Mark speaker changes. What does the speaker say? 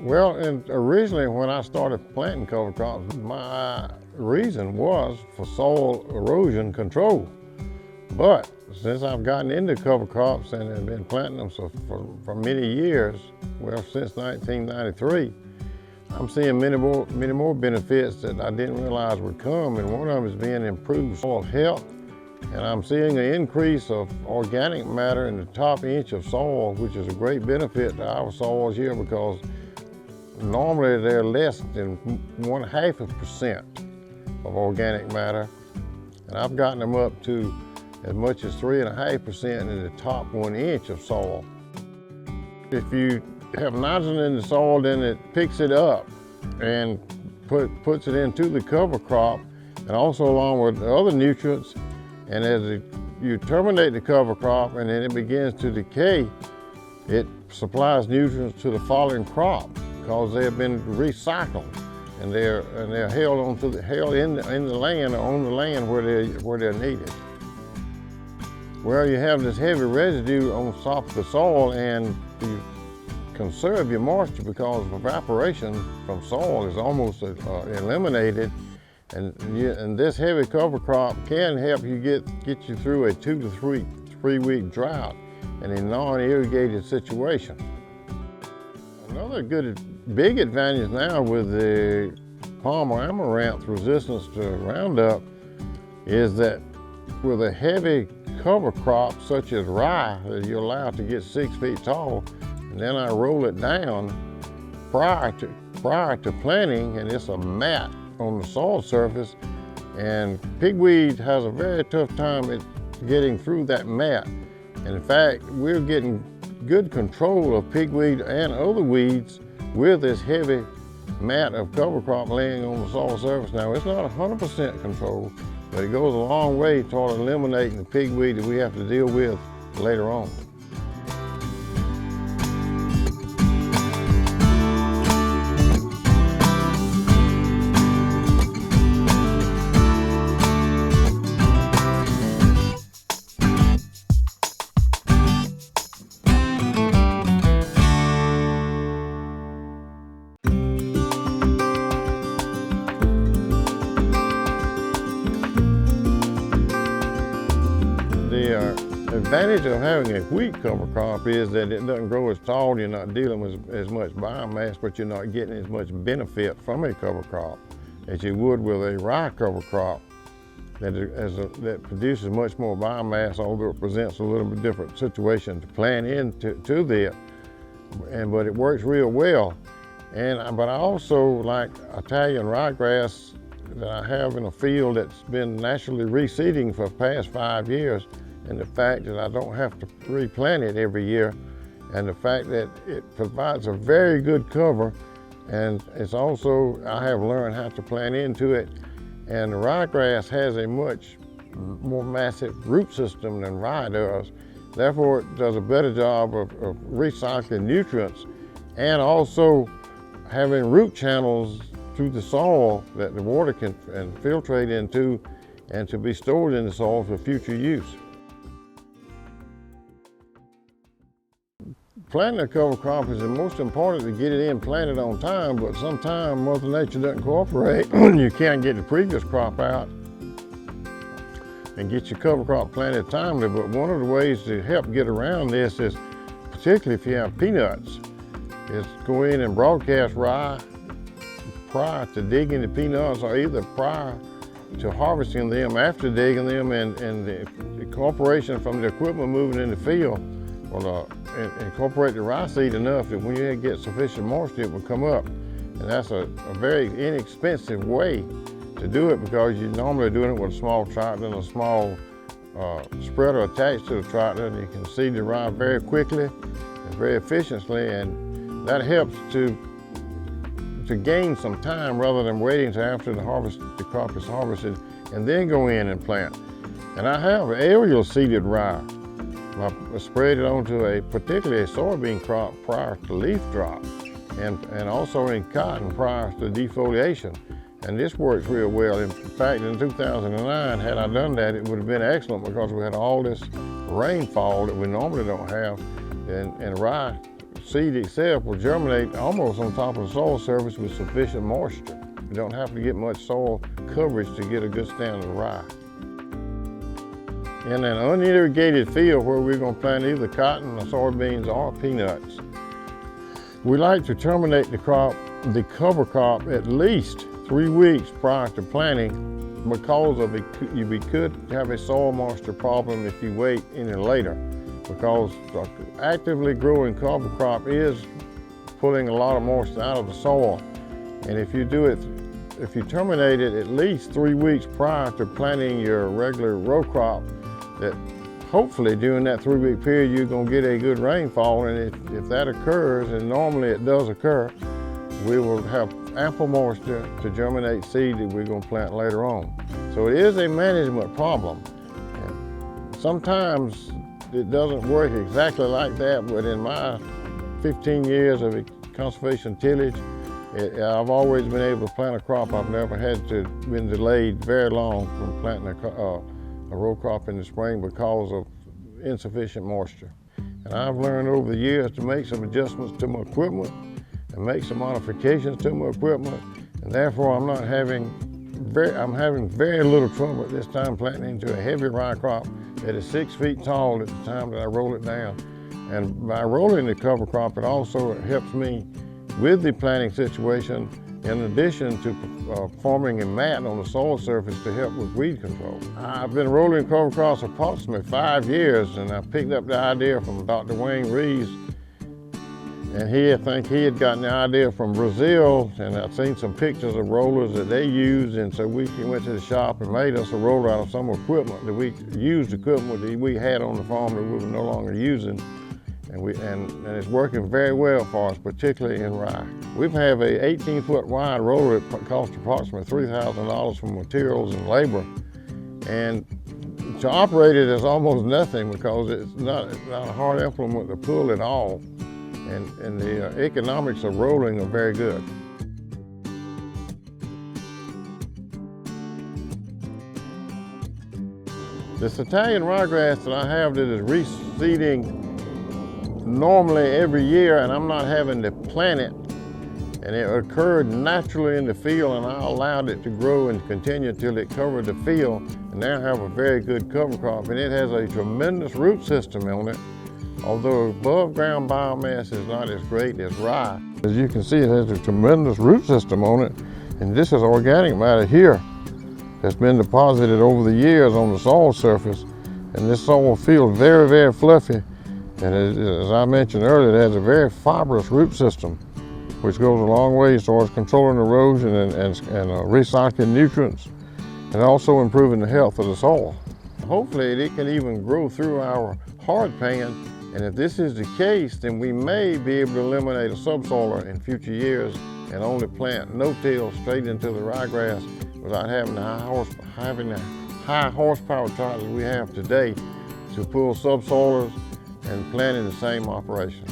Speaker 1: Well, and originally when I started planting cover crops, my reason was for soil erosion control. But since I've gotten into cover crops and have been planting them for many years, well, since 1993, I'm seeing many more benefits that I didn't realize would come, and one of them is being improved soil health. And I'm seeing an increase of organic matter in the top inch of soil, which is a great benefit to our soils here because normally they're less than 0.5% of organic matter. And I've gotten them up to as much as 3.5% in the top 1 inch of soil. If you have nitrogen in the soil, then it picks it up and puts it into the cover crop, and also along with the other nutrients. And as you terminate the cover crop and then it begins to decay, it supplies nutrients to the following crop because they have been recycled and they're held in the land or on the land where they're needed. Well, you have this heavy residue on top of the soil, and you conserve your moisture because evaporation from soil is almost eliminated. And this heavy cover crop can help you get you through a 2 to 3 week drought in a non-irrigated situation. Another big advantage now with the palmer amaranth resistance to Roundup is that with a heavy cover crop such as rye that you're allowed to get 6 feet tall, and then I roll it down prior to planting, and it's a mat on the soil surface, and pigweed has a very tough time at getting through that mat. And in fact, we're getting good control of pigweed and other weeds with this heavy mat of cover crop laying on the soil surface. Now, it's not 100% control, but it goes a long way toward eliminating the pigweed that we have to deal with later on. The advantage of having a wheat cover crop is that it doesn't grow as tall. You're not dealing with as much biomass, but you're not getting as much benefit from a cover crop as you would with a rye cover crop that produces much more biomass, although it presents a little bit different situation to plant into it. But it works real well. But I also like Italian ryegrass that I have in a field that's been naturally reseeding for the past 5 years. And the fact that I don't have to replant it every year, and the fact that it provides a very good cover, and it's also, I have learned how to plant into it, and the ryegrass has a much more massive root system than rye does. Therefore, it does a better job of recycling nutrients and also having root channels through the soil that the water can infiltrate into and to be stored in the soil for future use. Planting a cover crop is the most important to get it in planted on time, but sometimes Mother Nature doesn't cooperate. You can't get the previous crop out and get your cover crop planted timely. But one of the ways to help get around this is, particularly if you have peanuts, is go in and broadcast rye prior to digging the peanuts, or either prior to harvesting them, after digging them, and the cooperation from the equipment moving in the field will incorporate the rye seed enough that when you get sufficient moisture, it will come up. And that's a very inexpensive way to do it, because you're normally doing it with a small tractor and a small spreader attached to the tractor, and you can seed the rye very quickly and very efficiently, and that helps to gain some time rather than waiting until after the crop is harvested and then go in and plant. And I have aerial seeded rye. I spread it onto particularly a soybean crop prior to leaf drop, and also in cotton prior to defoliation. And this works real well. In fact, in 2009, had I done that, it would have been excellent, because we had all this rainfall that we normally don't have, and rye seed itself will germinate almost on top of the soil surface with sufficient moisture. You don't have to get much soil coverage to get a good stand of rye. In an unirrigated field where we're going to plant either cotton or soybeans or peanuts, we like to terminate the cover crop at least 3 weeks prior to planting because of we could have a soil moisture problem if you wait any later, because the actively growing cover crop is pulling a lot of moisture out of the soil. And if you terminate it at least 3 weeks prior to planting your regular row crop, that hopefully during that 3-week period you're going to get a good rainfall, and if that occurs, and normally it does occur, we will have ample moisture to germinate seed that we're going to plant later on. So it is a management problem. And sometimes it doesn't work exactly like that, but in my 15 years of conservation tillage, I've always been able to plant a crop. I've never had to been delayed very long from planting a row crop in the spring because of insufficient moisture. And I've learned over the years to make some adjustments to my equipment and make some modifications to my equipment, and therefore I'm having very little trouble at this time planting into a heavy rye crop that is 6 feet tall at the time that I roll it down. And by rolling the cover crop, it also helps me with the planting situation, in addition to forming a mat on the soil surface to help with weed control. I've been rolling cover crops approximately 5 years, and I picked up the idea from Dr. Wayne Reeves, and I think he had gotten the idea from Brazil, and I've seen some pictures of rollers that they use, and so we went to the shop and made us a roller out of some equipment that we used, equipment that we had on the farm that we were no longer using. And it's working very well for us, particularly in rye. We have a 18-foot wide roller that costs approximately $3,000 for materials and labor. And to operate it is almost nothing because it's not a hard implement to pull at all. And the economics of rolling are very good. This Italian ryegrass that I have that is reseeding normally every year, and I'm not having to plant it, and it occurred naturally in the field, and I allowed it to grow and continue until it covered the field, and now have a very good cover crop. And it has a tremendous root system on it, although above ground biomass is not as great as rye. As you can see, it has a tremendous root system on it, and this is organic matter here that's been deposited over the years on the soil surface, and this soil feels very, very fluffy. And as I mentioned earlier, it has a very fibrous root system, which goes a long way towards controlling erosion and recycling nutrients, and also improving the health of the soil. Hopefully it can even grow through our hard pan, and if this is the case, then we may be able to eliminate a subsoiler in future years and only plant no-till straight into the ryegrass without having the high horsepower tractors we have today to pull subsoilers and planning the same operation.